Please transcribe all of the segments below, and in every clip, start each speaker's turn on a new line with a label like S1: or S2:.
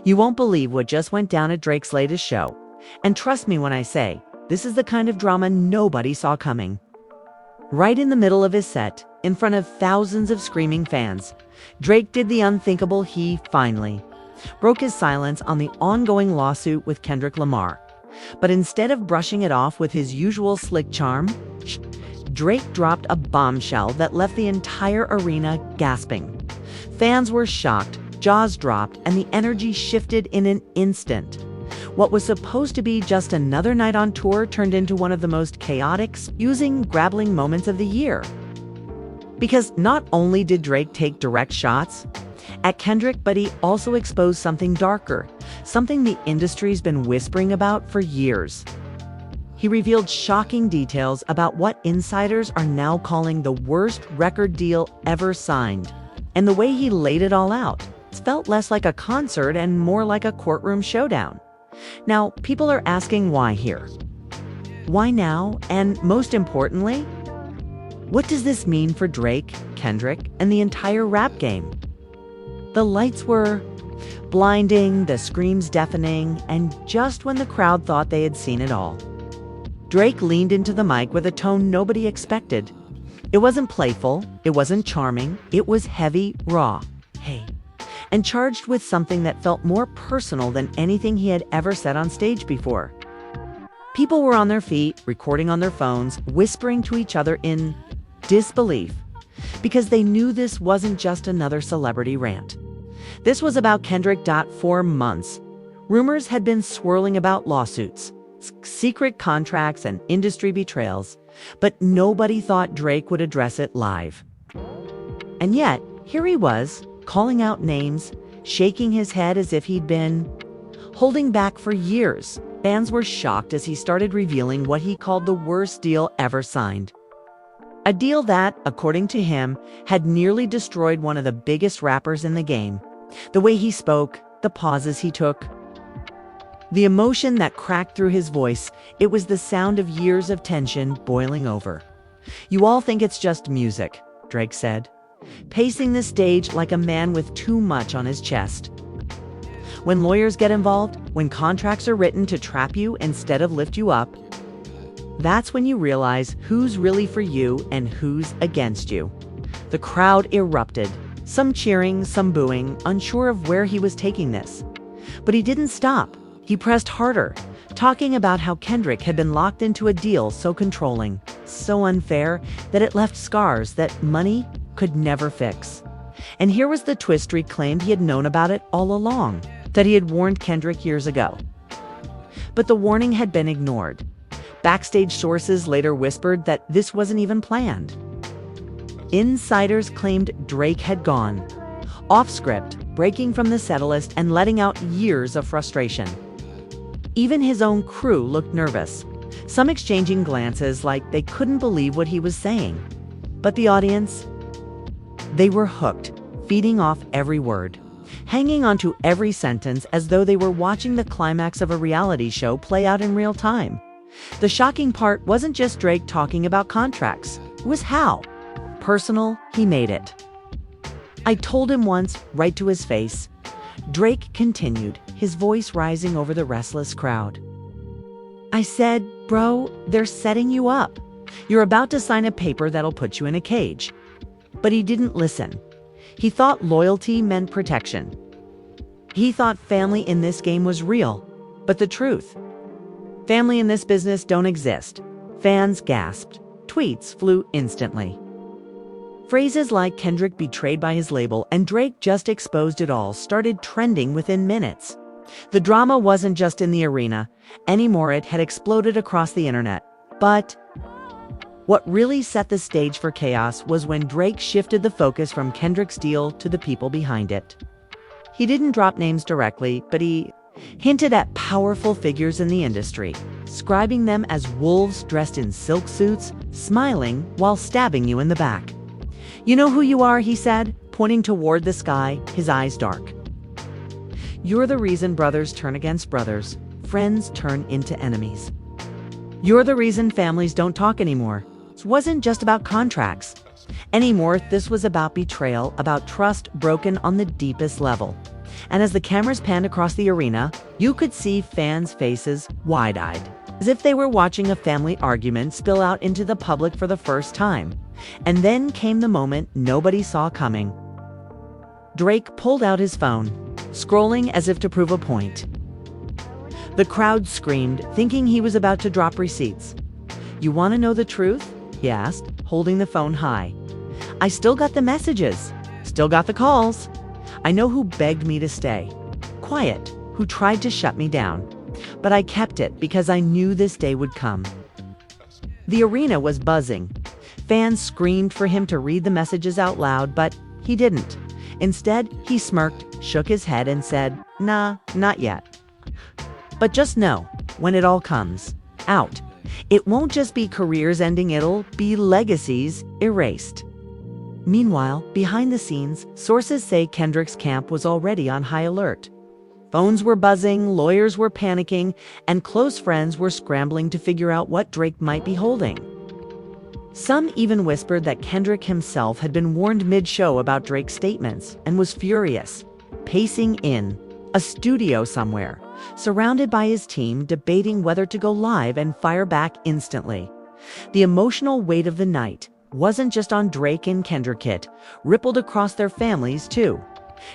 S1: You won't believe what just went down at Drake's latest show. And trust me when I say, this is the kind of drama nobody saw coming. Right in the middle of his set, in front of thousands of screaming fans, Drake did the unthinkable. He finally broke his silence on the ongoing lawsuit with Kendrick Lamar. But instead of brushing it off with his usual slick charm, Drake dropped a bombshell that left the entire arena gasping. Fans were shocked, jaws dropped, and the energy shifted in an instant. What was supposed to be just another night on tour turned into one of the most chaotic, grappling moments of the year. Because not only did Drake take direct shots at Kendrick, but he also exposed something darker, something the industry's been whispering about for years. He revealed shocking details about what insiders are now calling the worst record deal ever signed. And the way he laid it all out, it felt less like a concert and more like a courtroom showdown. Now, people are asking why here. Why now? And most importantly, what does this mean for Drake, Kendrick, and the entire rap game? The lights were blinding, the screams deafening, and just when the crowd thought they had seen it all, Drake leaned into the mic with a tone nobody expected. It wasn't playful, it wasn't charming, it was heavy, raw, and charged with something that felt more personal than anything he had ever said on stage before. People were on their feet, recording on their phones, whispering to each other in disbelief, because they knew this wasn't just another celebrity rant. This was about Kendrick. For months, rumors had been swirling about lawsuits, secret contracts, and industry betrayals, but nobody thought Drake would address it live. And yet, here he was, calling out names, shaking his head as if he'd been holding back for years. Fans were shocked as he started revealing what he called the worst deal ever signed. A deal that, according to him, had nearly destroyed one of the biggest rappers in the game. The way he spoke, the pauses he took, the emotion that cracked through his voice, it was the sound of years of tension boiling over. "You all think it's just music," Drake said, pacing the stage like a man with too much on his chest. "When lawyers get involved, when contracts are written to trap you instead of lift you up, that's when you realize who's really for you and who's against you." The crowd erupted, some cheering, some booing, unsure of where he was taking this. But he didn't stop. He pressed harder, talking about how Kendrick had been locked into a deal so controlling, so unfair, that it left scars that money could never fix. And here was the twist: Drake claimed he had known about it all along, that he had warned Kendrick years ago. But the warning had been ignored. Backstage sources later whispered that this wasn't even planned. Insiders claimed Drake had gone off script, breaking from the set list and letting out years of frustration. Even his own crew looked nervous, some exchanging glances like they couldn't believe what he was saying. But the audience, they were hooked, feeding off every word, hanging onto every sentence as though they were watching the climax of a reality show play out in real time. The shocking part wasn't just Drake talking about contracts, it was how personal he made it. "I told him once, right to his face," Drake continued, his voice rising over the restless crowd. "I said, bro, they're setting you up. You're about to sign a paper that'll put you in a cage." But he didn't listen. He thought loyalty meant protection. He thought family in this game was real. But the truth: family in this business don't exist. Fans gasped. Tweets flew instantly. Phrases like "Kendrick betrayed by his label" and "Drake just exposed it all" started trending within minutes. The drama wasn't just in the arena anymore, it had exploded across the internet. But what really set the stage for chaos was when Drake shifted the focus from Kendrick's deal to the people behind it. He didn't drop names directly, but he hinted at powerful figures in the industry, describing them as wolves dressed in silk suits, smiling while stabbing you in the back. "You know who you are," he said, pointing toward the sky, his eyes dark. "You're the reason brothers turn against brothers, friends turn into enemies. You're the reason families don't talk anymore." It wasn't just about contracts anymore. This was about betrayal, about trust broken on the deepest level. And as the cameras panned across the arena, you could see fans' faces wide-eyed, as if they were watching a family argument spill out into the public for the first time. And then came the moment nobody saw coming. Drake pulled out his phone, scrolling as if to prove a point. The crowd screamed, thinking he was about to drop receipts. "You want to know the truth?" he asked, holding the phone high. "I still got the messages, still got the calls. I know who begged me to stay. Quiet, who tried to shut me down. But I kept it because I knew this day would come." The arena was buzzing. Fans screamed for him to read the messages out loud, but he didn't. Instead, he smirked, shook his head, and said, "Nah, not yet. But just know, when it all comes out, it won't just be careers ending, it'll be legacies erased." Meanwhile, behind the scenes, sources say Kendrick's camp was already on high alert. Phones were buzzing, lawyers were panicking, and close friends were scrambling to figure out what Drake might be holding. Some even whispered that Kendrick himself had been warned mid-show about Drake's statements and was furious, pacing in a studio somewhere, surrounded by his team, debating whether to go live and fire back instantly. The emotional weight of the night wasn't just on Drake and Kendrick, it rippled across their families too.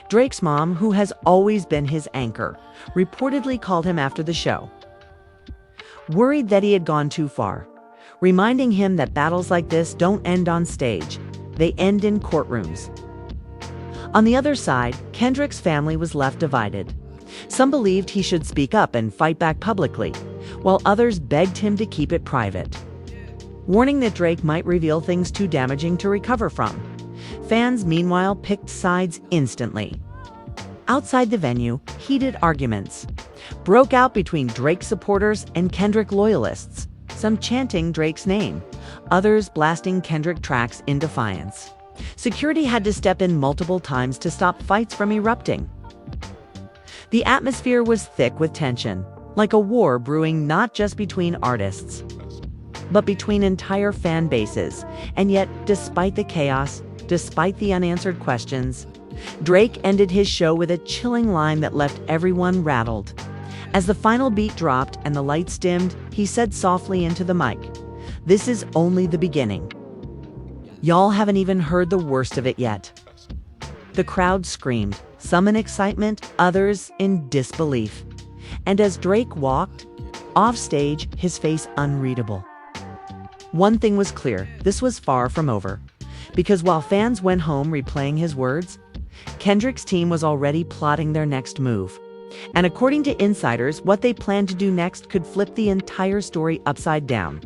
S1: Drake's mom, who has always been his anchor, reportedly called him after the show, worried that he had gone too far, reminding him that battles like this don't end on stage, they end in courtrooms. On the other side, Kendrick's family was left divided. Some believed he should speak up and fight back publicly, while others begged him to keep it private, warning that Drake might reveal things too damaging to recover from. Fans, meanwhile, picked sides instantly. Outside the venue, heated arguments broke out between Drake supporters and Kendrick loyalists, some chanting Drake's name, others blasting Kendrick tracks in defiance. Security had to step in multiple times to stop fights from erupting. The atmosphere was thick with tension, like a war brewing not just between artists, but between entire fan bases. And yet, despite the chaos, despite the unanswered questions, Drake ended his show with a chilling line that left everyone rattled. As the final beat dropped and the lights dimmed, he said softly into the mic, "This is only the beginning. Y'all haven't even heard the worst of it yet." The crowd screamed, some in excitement, others in disbelief. And as Drake walked off stage, his face unreadable. One thing was clear, this was far from over. Because while fans went home replaying his words, Kendrick's team was already plotting their next move. And according to insiders, what they planned to do next could flip the entire story upside down.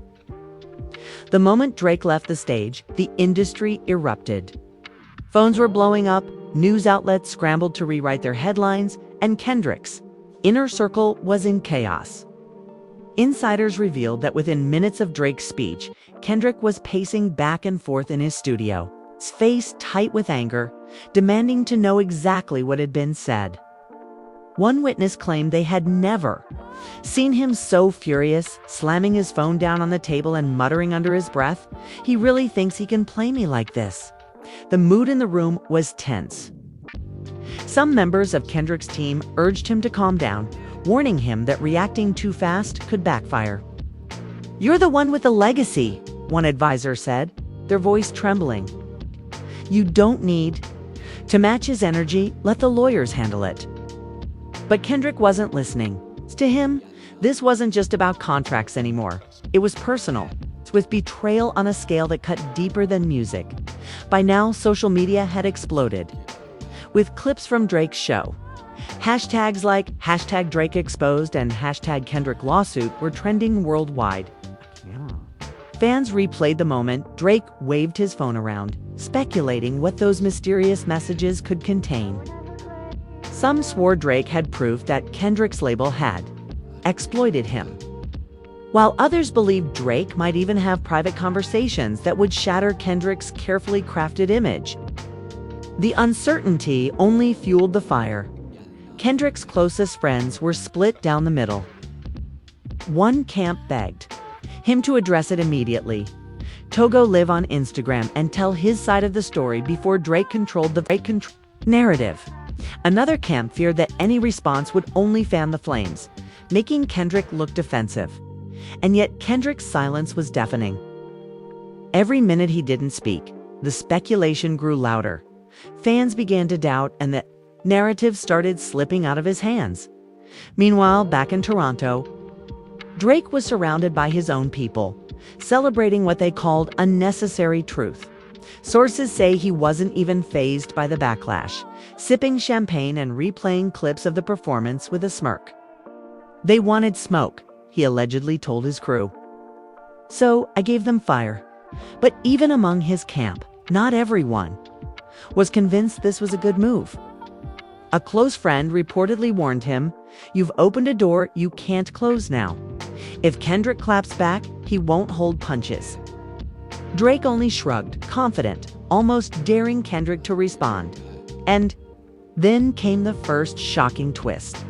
S1: The moment Drake left the stage, the industry erupted. Phones were blowing up, news outlets scrambled to rewrite their headlines, and Kendrick's inner circle was in chaos. Insiders revealed that within minutes of Drake's speech, Kendrick was pacing back and forth in his studio, his face tight with anger, demanding to know exactly what had been said. One witness claimed they had never seen him so furious, slamming his phone down on the table and muttering under his breath, "He really thinks he can play me like this." The mood in the room was tense. Some members of Kendrick's team urged him to calm down, warning him that reacting too fast could backfire. "You're the one with the legacy," one advisor said, their voice trembling. "You don't need to match his energy, let the lawyers handle it." But Kendrick wasn't listening. To him, this wasn't just about contracts anymore. It was personal, with betrayal on a scale that cut deeper than music. By now, social media had exploded, with clips from Drake's show. Hashtags like #DrakeExposed and #KendrickLawsuit were trending worldwide. Fans replayed the moment. Drake waved his phone around, speculating what those mysterious messages could contain. Some swore Drake had proof that Kendrick's label had exploited him, while others believed Drake might even have private conversations that would shatter Kendrick's carefully crafted image. The uncertainty only fueled the fire. Kendrick's closest friends were split down the middle. One camp begged him to address it immediately, to go live on Instagram and tell his side of the story before Drake controlled the narrative. Another camp feared that any response would only fan the flames, making Kendrick look defensive. And yet Kendrick's silence was deafening. Every minute he didn't speak, the speculation grew louder. Fans began to doubt, and the narrative started slipping out of his hands. Meanwhile, back in Toronto, Drake was surrounded by his own people, celebrating what they called a necessary truth. Sources say he wasn't even fazed by the backlash, sipping champagne and replaying clips of the performance with a smirk. They wanted smoke, he allegedly told his crew. So I gave them fire. But even among his camp, not everyone was convinced this was a good move. A close friend reportedly warned him, "You've opened a door you can't close now. If Kendrick claps back, he won't hold punches." Drake only shrugged, confident, almost daring Kendrick to respond. And then came the first shocking twist.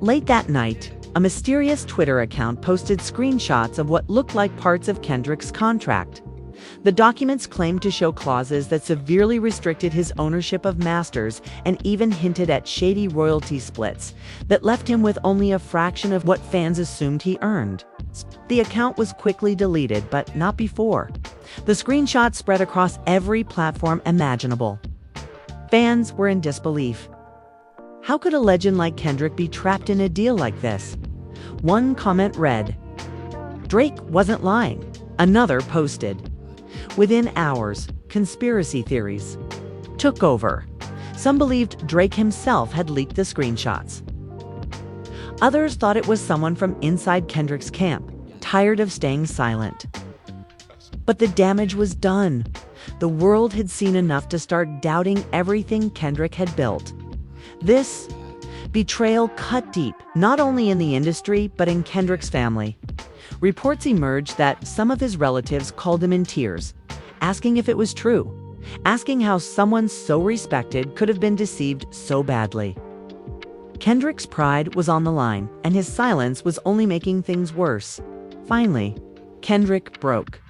S1: Late that night, a mysterious Twitter account posted screenshots of what looked like parts of Kendrick's contract. The documents claimed to show clauses that severely restricted his ownership of masters and even hinted at shady royalty splits that left him with only a fraction of what fans assumed he earned. The account was quickly deleted, but not before. The screenshots spread across every platform imaginable. Fans were in disbelief. How could a legend like Kendrick be trapped in a deal like this? One comment read, "Drake wasn't lying." Another posted, "Within hours, conspiracy theories took over." Some believed Drake himself had leaked the screenshots. Others thought it was someone from inside Kendrick's camp, tired of staying silent. But the damage was done. The world had seen enough to start doubting everything Kendrick had built. This betrayal cut deep, not only in the industry, but in Kendrick's family. Reports emerged that some of his relatives called him in tears, asking if it was true, asking how someone so respected could have been deceived so badly. Kendrick's pride was on the line, and his silence was only making things worse. Finally, Kendrick broke.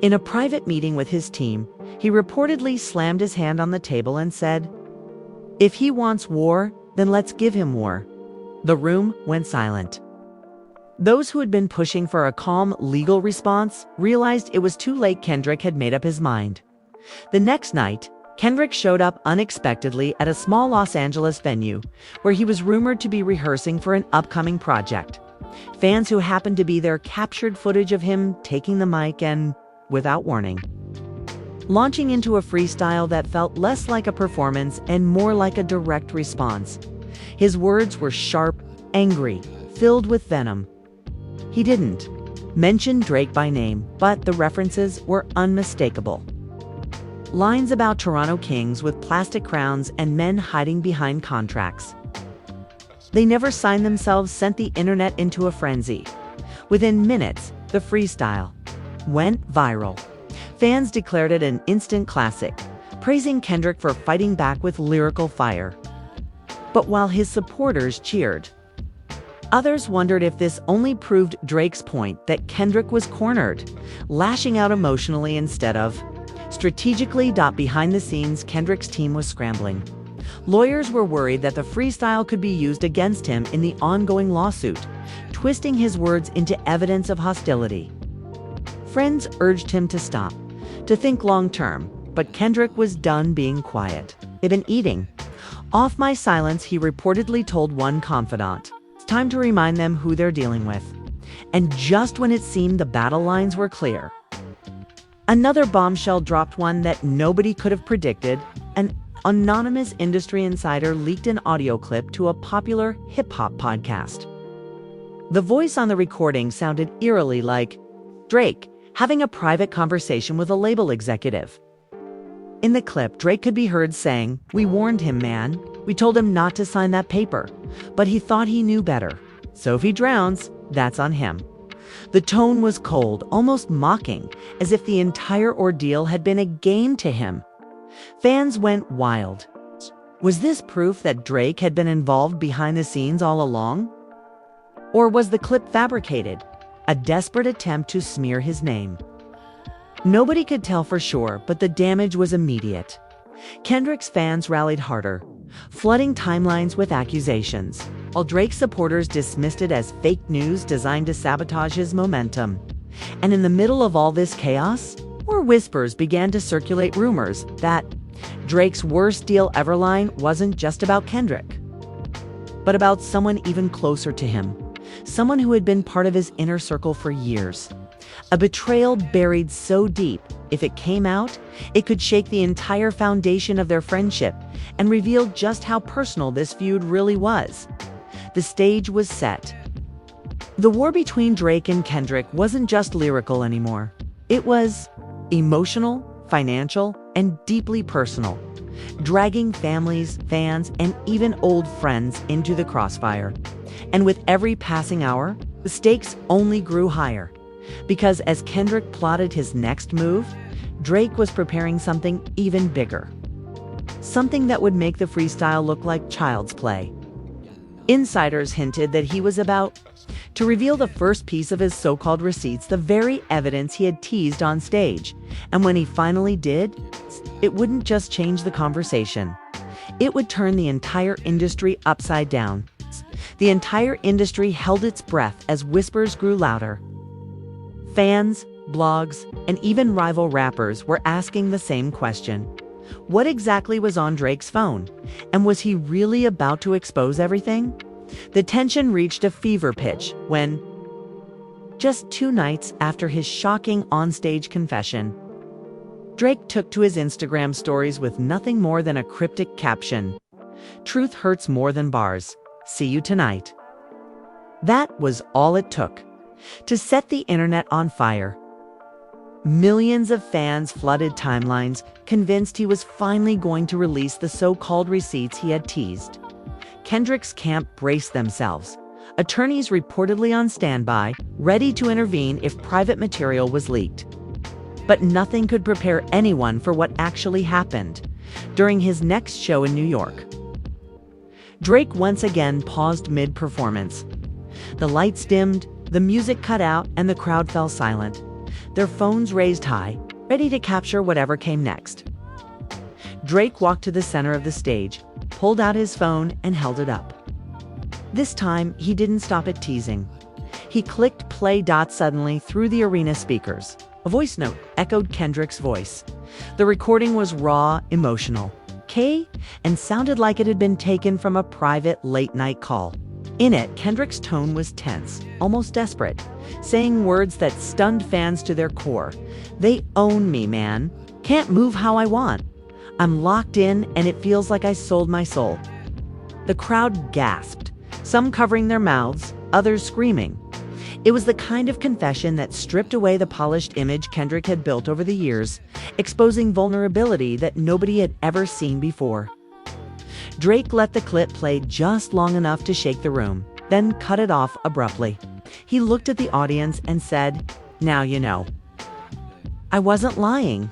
S1: In a private meeting with his team, he reportedly slammed his hand on the table and said, "If he wants war, then let's give him war." The room went silent. Those who had been pushing for a calm legal response realized it was too late. Kendrick had made up his mind. The next night, Kendrick showed up unexpectedly at a small Los Angeles venue where he was rumored to be rehearsing for an upcoming project. Fans who happened to be there captured footage of him taking the mic and, without warning, launching into a freestyle that felt less like a performance and more like a direct response. His words were sharp, angry, filled with venom. He didn't mention Drake by name, but the references were unmistakable. Lines about Toronto Kings with plastic crowns and men hiding behind contracts they never signed themselves sent the internet into a frenzy. Within minutes, the freestyle went viral. Fans declared it an instant classic, praising Kendrick for fighting back with lyrical fire. But while his supporters cheered, others wondered if this only proved Drake's point that Kendrick was cornered, lashing out emotionally instead of strategically. Behind the scenes, Kendrick's team was scrambling. Lawyers were worried that the freestyle could be used against him in the ongoing lawsuit, twisting his words into evidence of hostility. Friends urged him to stop, to think long-term, but Kendrick was done being quiet. He'd been eating off my silence, he reportedly told one confidant. It's time to remind them who they're dealing with. And just when it seemed the battle lines were clear, another bombshell dropped, one that nobody could have predicted. An anonymous industry insider leaked an audio clip to a popular hip-hop podcast. The voice on the recording sounded eerily like Drake having a private conversation with a label executive. In the clip, Drake could be heard saying, "We warned him, man. We told him not to sign that paper. But he thought he knew better. So if he drowns, that's on him." The tone was cold, almost mocking, as if the entire ordeal had been a game to him. Fans went wild. Was this proof that Drake had been involved behind the scenes all along? Or was the clip fabricated, a desperate attempt to smear his name? Nobody could tell for sure, but the damage was immediate. Kendrick's fans rallied harder, flooding timelines with accusations, while Drake's supporters dismissed it as fake news designed to sabotage his momentum. And in the middle of all this chaos, more whispers began to circulate, rumors that Drake's worst deal ever line wasn't just about Kendrick, but about someone even closer to him, someone who had been part of his inner circle for years. A betrayal buried so deep, if it came out, it could shake the entire foundation of their friendship and reveal just how personal this feud really was. The stage was set. The war between Drake and Kendrick wasn't just lyrical anymore. It was emotional, financial, and deeply personal, dragging families, fans, and even old friends into the crossfire. And with every passing hour, the stakes only grew higher. Because as Kendrick plotted his next move, Drake was preparing something even bigger. Something that would make the freestyle look like child's play. Insiders hinted that he was about to reveal the first piece of his so-called receipts, the very evidence he had teased on stage. And when he finally did, it wouldn't just change the conversation. It would turn the entire industry upside down. The entire industry held its breath as whispers grew louder. Fans, blogs, and even rival rappers were asking the same question. What exactly was on Drake's phone? And was he really about to expose everything? The tension reached a fever pitch when, just 2 nights after his shocking onstage confession, Drake took to his Instagram stories with nothing more than a cryptic caption: "Truth hurts more than bars. See you tonight." That was all it took to set the internet on fire. Millions of fans flooded timelines, convinced he was finally going to release the so-called receipts he had teased. Kendrick's camp braced themselves, attorneys reportedly on standby, ready to intervene if private material was leaked. But nothing could prepare anyone for what actually happened during his next show in New York. Drake once again paused mid-performance. The lights dimmed, the music cut out, and the crowd fell silent, their phones raised high, ready to capture whatever came next. Drake walked to the center of the stage, pulled out his phone, and held it up. This time, he didn't stop at teasing. He clicked play. Suddenly, through the arena speakers, a voice note echoed Kendrick's voice. The recording was raw, emotional, and sounded like it had been taken from a private late-night call. In it, Kendrick's tone was tense, almost desperate, saying words that stunned fans to their core. "They own me, man. Can't move how I want. I'm locked in, and it feels like I sold my soul." The crowd gasped, some covering their mouths, others screaming. It was the kind of confession that stripped away the polished image Kendrick had built over the years, exposing vulnerability that nobody had ever seen before. Drake let the clip play just long enough to shake the room, then cut it off abruptly. He looked at the audience and said, "Now you know." I wasn't lying.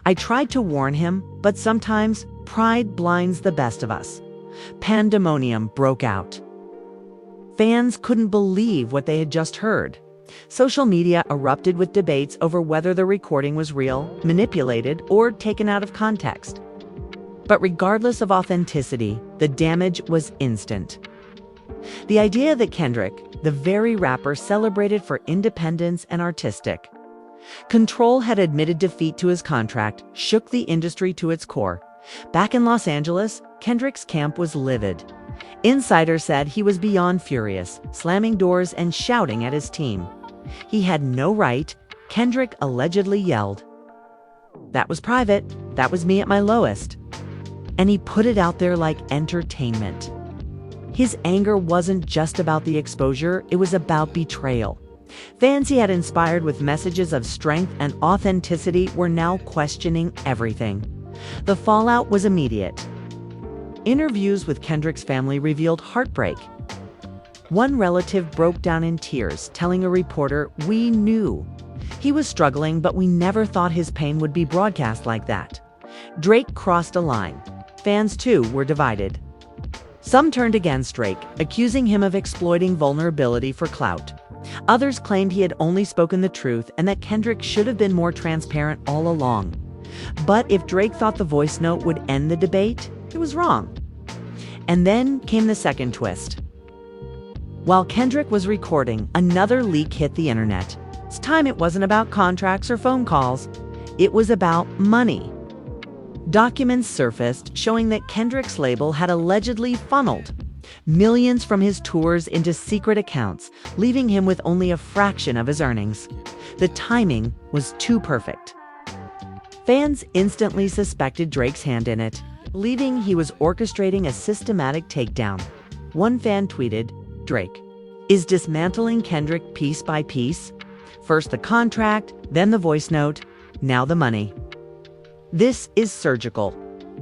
S1: I tried to warn him, but sometimes pride blinds the best of us. Pandemonium broke out. Fans couldn't believe what they had just heard. Social media erupted with debates over whether the recording was real, manipulated, or taken out of context. But regardless of authenticity, the damage was instant. The idea that Kendrick, the very rapper celebrated for independence and artistic control, had admitted defeat to his contract, shook the industry to its core. Back in Los Angeles, Kendrick's camp was livid. Insiders said he was beyond furious, slamming doors and shouting at his team. He had no right, Kendrick allegedly yelled. "That was private. That was me at my lowest." And he put it out there like entertainment. His anger wasn't just about the exposure, it was about betrayal. Fans he had inspired with messages of strength and authenticity were now questioning everything. The fallout was immediate. Interviews with Kendrick's family revealed heartbreak. One relative broke down in tears, telling a reporter, "We knew he was struggling, but we never thought his pain would be broadcast like that." Drake crossed a line. Fans, too, were divided. Some turned against Drake, accusing him of exploiting vulnerability for clout. Others claimed he had only spoken the truth and that Kendrick should have been more transparent all along. But if Drake thought the voice note would end the debate, he was wrong. And then came the second twist. While Kendrick was recording, another leak hit the internet. This time it wasn't about contracts or phone calls. It was about money. Documents surfaced showing that Kendrick's label had allegedly funneled millions from his tours into secret accounts, leaving him with only a fraction of his earnings. The timing was too perfect. Fans instantly suspected Drake's hand in it, believing he was orchestrating a systematic takedown. One fan tweeted, "Drake is dismantling Kendrick piece by piece. First the contract, then the voice note, now the money. This is surgical."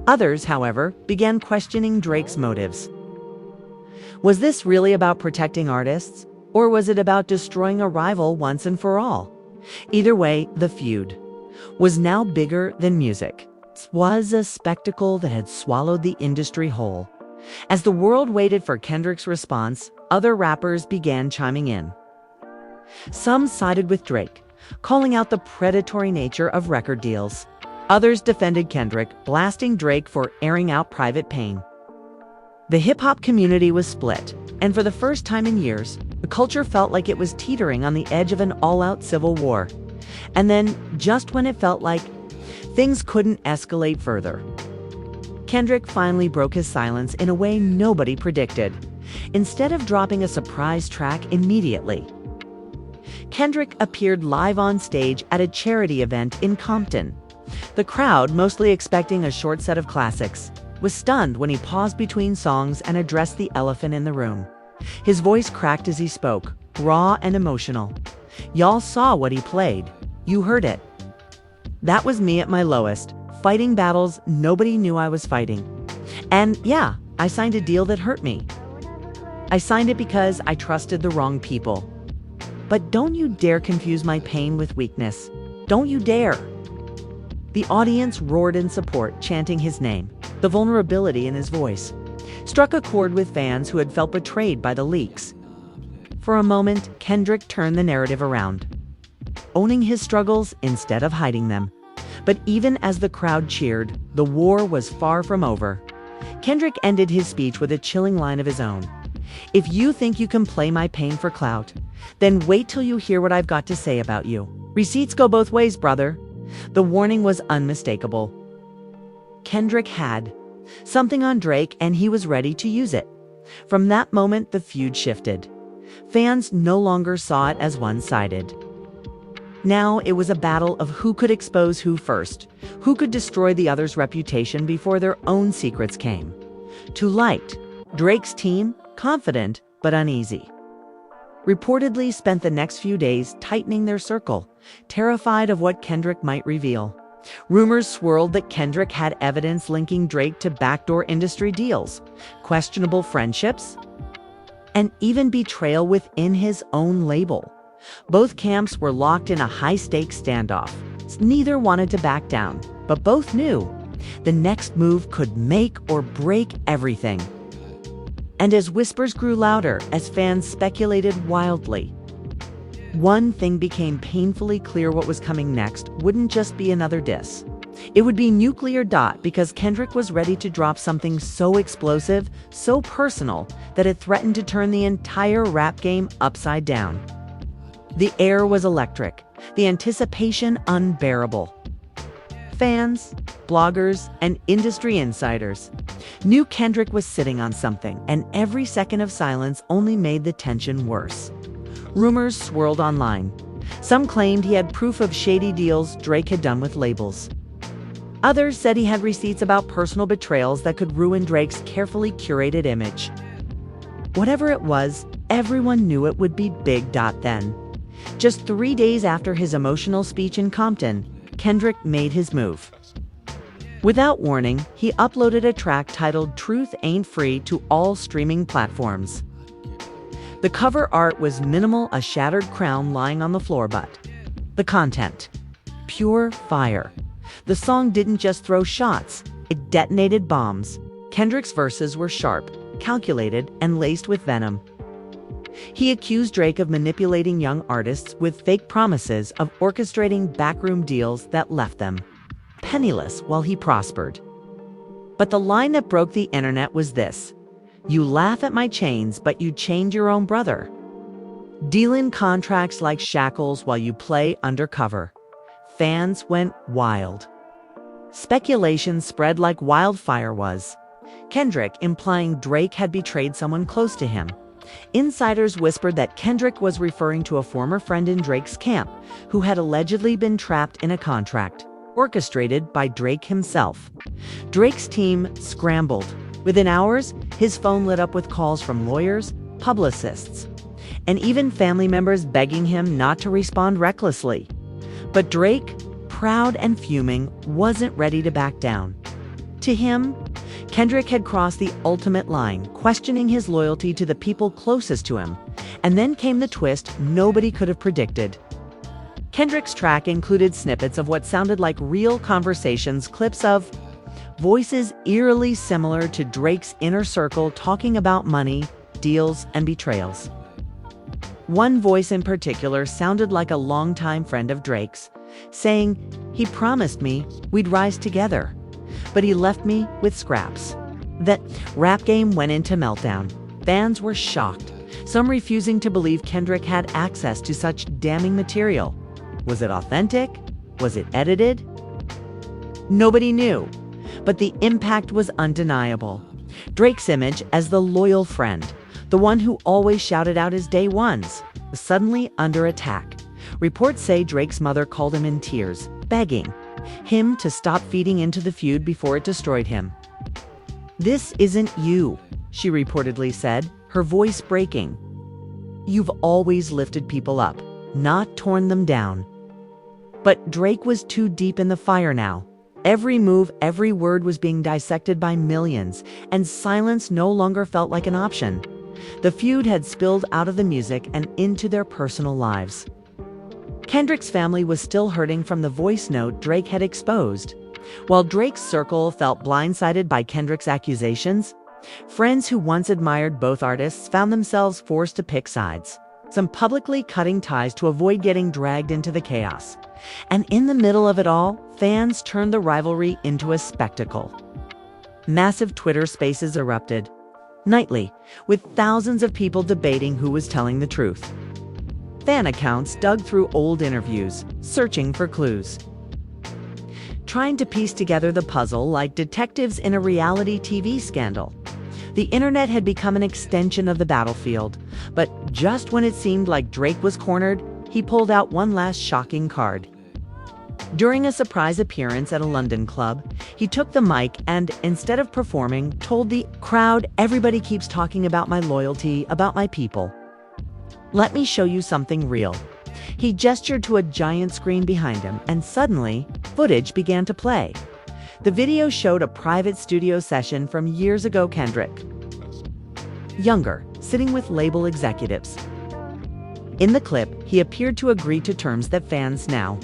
S1: Others, however, began questioning Drake's motives. Was this really about protecting artists, or was it about destroying a rival once and for all? Either way, the feud was now bigger than music. It was a spectacle that had swallowed the industry whole. As the world waited for Kendrick's response, other rappers began chiming in. Some sided with Drake, calling out the predatory nature of record deals. Others defended Kendrick, blasting Drake for airing out private pain. The hip-hop community was split, and for the first time in years, the culture felt like it was teetering on the edge of an all-out civil war. And then, just when it felt like things couldn't escalate further, Kendrick finally broke his silence in a way nobody predicted. Instead of dropping a surprise track immediately, Kendrick appeared live on stage at a charity event in Compton. The crowd, mostly expecting a short set of classics, was stunned when he paused between songs and addressed the elephant in the room. His voice cracked as he spoke, raw and emotional. "Y'all saw what he played. You heard it. That was me at my lowest, fighting battles nobody knew I was fighting. And yeah, I signed a deal that hurt me. I signed it because I trusted the wrong people. But don't you dare confuse my pain with weakness. Don't you dare." The audience roared in support, chanting his name. The vulnerability in his voice struck a chord with fans who had felt betrayed by the leaks. For a moment, Kendrick turned the narrative around, owning his struggles instead of hiding them. But even as the crowd cheered, the war was far from over. Kendrick ended his speech with a chilling line of his own. "If you think you can play my pain for clout, then wait till you hear what I've got to say about you. Receipts go both ways, brother." The warning was unmistakable. Kendrick had something on Drake, and he was ready to use it. From that moment, the feud shifted. Fans no longer saw it as one-sided. Now it was a battle of who could expose who first, who could destroy the other's reputation before their own secrets came to light. Drake's team, confident but uneasy, reportedly spent the next few days tightening their circle, terrified of what Kendrick might reveal. Rumors swirled that Kendrick had evidence linking Drake to backdoor industry deals, questionable friendships, and even betrayal within his own label. Both camps were locked in a high-stakes standoff. Neither wanted to back down, but both knew the next move could make or break everything. And as whispers grew louder, as fans speculated wildly, one thing became painfully clear: what was coming next wouldn't just be another diss. It would be nuclear dot, because Kendrick was ready to drop something so explosive, so personal, that it threatened to turn the entire rap game upside down. The air was electric, the anticipation unbearable. Fans, bloggers, and industry insiders knew Kendrick was sitting on something, and every second of silence only made the tension worse. Rumors swirled online. Some claimed he had proof of shady deals Drake had done with labels. Others said he had receipts about personal betrayals that could ruin Drake's carefully curated image. Whatever it was, everyone knew it would be big dot then. Just 3 days after his emotional speech in Compton, Kendrick made his move. Without warning, he uploaded a track titled "Truth Ain't Free" to all streaming platforms. The cover art was minimal, a shattered crown lying on the floor, but the content, pure fire. The song didn't just throw shots, it detonated bombs. Kendrick's verses were sharp, calculated, and laced with venom. He accused Drake of manipulating young artists with fake promises, of orchestrating backroom deals that left them penniless while he prospered. But the line that broke the internet was this: You laugh at my chains, but you chained your own brother. Deal in contracts like shackles while you play undercover. Fans went wild. Speculation spread like wildfire was. Kendrick implying Drake had betrayed someone close to him. Insiders whispered that Kendrick was referring to a former friend in Drake's camp who had allegedly been trapped in a contract, orchestrated by Drake himself. Drake's team scrambled. Within hours, his phone lit up with calls from lawyers, publicists, and even family members begging him not to respond recklessly. But Drake, proud and fuming, wasn't ready to back down. To him, Kendrick had crossed the ultimate line, questioning his loyalty to the people closest to him. And then came the twist nobody could have predicted. Kendrick's track included snippets of what sounded like real conversations, clips of voices eerily similar to Drake's inner circle talking about money, deals, and betrayals. One voice in particular sounded like a longtime friend of Drake's, saying, "He promised me we'd rise together, but he left me with scraps." That rap game went into meltdown. Fans were shocked, some refusing to believe Kendrick had access to such damning material. Was it authentic? Was it edited? Nobody knew, but the impact was undeniable. Drake's image as the loyal friend, the one who always shouted out his day ones, was suddenly under attack. Reports say Drake's mother called him in tears, begging him to stop feeding into the feud before it destroyed him. "This isn't you," she reportedly said, her voice breaking. "You've always lifted people up, not torn them down." But Drake was too deep in the fire now. Every move, every word was being dissected by millions, and silence no longer felt like an option. The feud had spilled out of the music and into their personal lives. Kendrick's family was still hurting from the voice note Drake had exposed. While Drake's circle felt blindsided by Kendrick's accusations, friends who once admired both artists found themselves forced to pick sides, some publicly cutting ties to avoid getting dragged into the chaos. And in the middle of it all, fans turned the rivalry into a spectacle. Massive Twitter spaces erupted nightly, with thousands of people debating who was telling the truth. Fan accounts dug through old interviews, searching for clues, trying to piece together the puzzle like detectives in a reality TV scandal. The internet had become an extension of the battlefield, but just when it seemed like Drake was cornered, he pulled out one last shocking card. During a surprise appearance at a London club, he took the mic and, instead of performing, told the crowd, "Everybody keeps talking about my loyalty, about my people. Let me show you something real." He gestured to a giant screen behind him, and suddenly, footage began to play. The video showed a private studio session from years ago. Kendrick, younger, sitting with label executives. In the clip, he appeared to agree to terms that fans now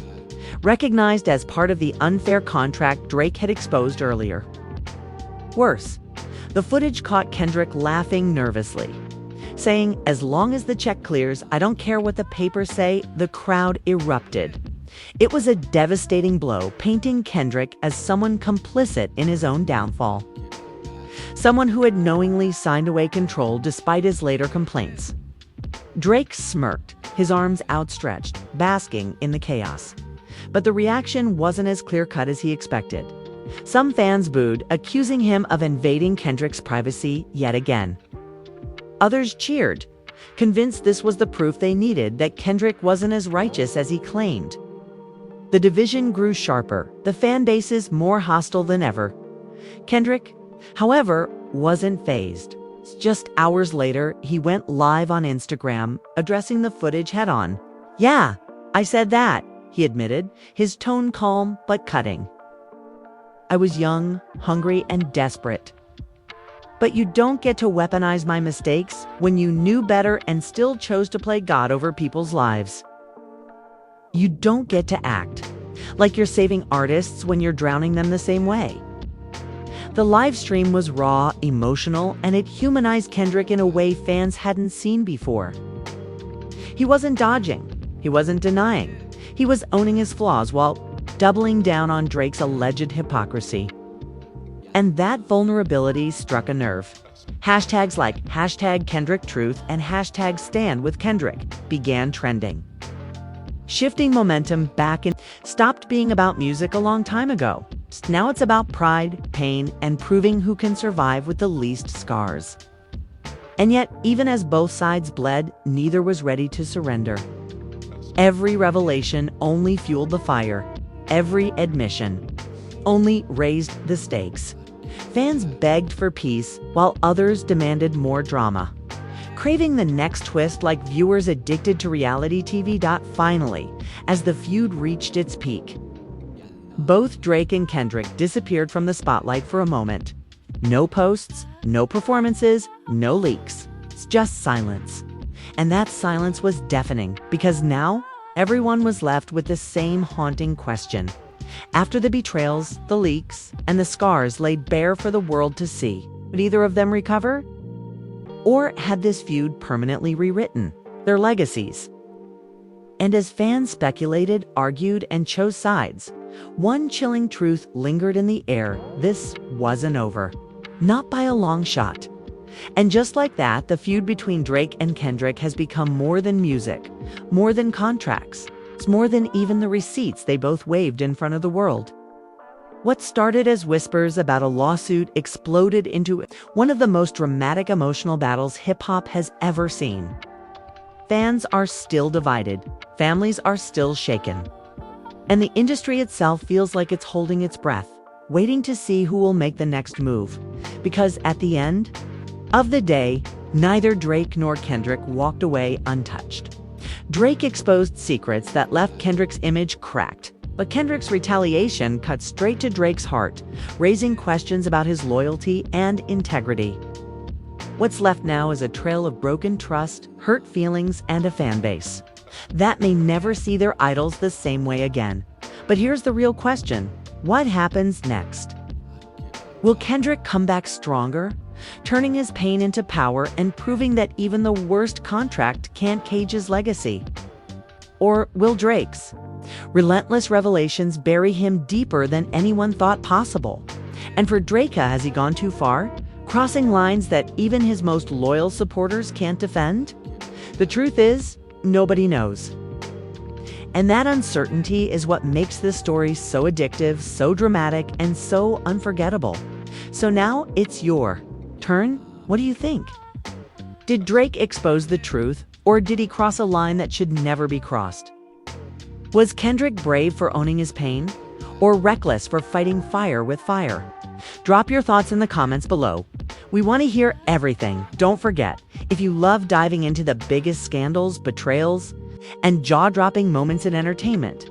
S1: recognized as part of the unfair contract Drake had exposed earlier. Worse, the footage caught Kendrick laughing nervously, saying, "As long as the check clears, I don't care what the papers say." The crowd erupted. It was a devastating blow, painting Kendrick as someone complicit in his own downfall. Someone who had knowingly signed away control despite his later complaints. Drake smirked, his arms outstretched, basking in the chaos. But the reaction wasn't as clear-cut as he expected. Some fans booed, accusing him of invading Kendrick's privacy yet again. Others cheered, convinced this was the proof they needed that Kendrick wasn't as righteous as he claimed. The division grew sharper, the fan bases more hostile than ever. Kendrick, however, wasn't fazed. Just hours later, he went live on Instagram, addressing the footage head-on. "Yeah, I said that," he admitted, his tone calm but cutting. "I was young, hungry, and desperate. But you don't get to weaponize my mistakes when you knew better and still chose to play God over people's lives. You don't get to act like you're saving artists when you're drowning them the same way." The live stream was raw, emotional, and it humanized Kendrick in a way fans hadn't seen before. He wasn't dodging, he wasn't denying, he was owning his flaws while doubling down on Drake's alleged hypocrisy. And that vulnerability struck a nerve. Hashtags like #KendrickTruth and #StandWithKendrick began trending, shifting momentum back and stopped being about music a long time ago. Now it's about pride, pain, and proving who can survive with the least scars. And yet, even as both sides bled, neither was ready to surrender. Every revelation only fueled the fire. Every admission only raised the stakes. Fans begged for peace while others demanded more drama, craving the next twist like viewers addicted to reality TV. Finally, as the feud reached its peak, both Drake and Kendrick disappeared from the spotlight for a moment. No posts, no performances, no leaks. It's just silence. And that silence was deafening because now everyone was left with the same haunting question. After the betrayals, the leaks, and the scars laid bare for the world to see, would either of them recover? Or had this feud permanently rewritten their legacies? And as fans speculated, argued, and chose sides, one chilling truth lingered in the air: this wasn't over. Not by a long shot. And just like that, the feud between Drake and Kendrick has become more than music, more than contracts. It's more than even the receipts they both waved in front of the world. What started as whispers about a lawsuit exploded into one of the most dramatic emotional battles hip-hop has ever seen. Fans are still divided, families are still shaken, and the industry itself feels like it's holding its breath, waiting to see who will make the next move. Because at the end of the day, neither Drake nor Kendrick walked away untouched. Drake exposed secrets that left Kendrick's image cracked, but Kendrick's retaliation cut straight to Drake's heart, raising questions about his loyalty and integrity. What's left now is a trail of broken trust, hurt feelings, and a fan base that may never see their idols the same way again. But here's the real question: what happens next? Will Kendrick come back stronger, turning his pain into power and proving that even the worst contract can't cage his legacy? Or will Drake's relentless revelations bury him deeper than anyone thought possible? And for Drake, has he gone too far, crossing lines that even his most loyal supporters can't defend? The truth is, nobody knows. And that uncertainty is what makes this story so addictive, so dramatic, and so unforgettable. So now it's your turn. What do you think? Did Drake expose the truth, or did he cross a line that should never be crossed? Was Kendrick brave for owning his pain, or reckless for fighting fire with fire? Drop your thoughts in the comments below. We want to hear everything. Don't forget, if you love diving into the biggest scandals, betrayals, and jaw-dropping moments in entertainment,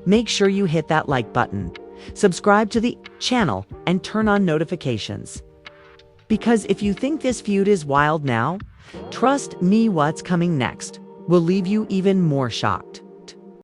S1: make sure you hit that like button, subscribe to the channel, and turn on notifications. Because if you think this feud is wild now, trust me, what's coming next will leave you even more shocked.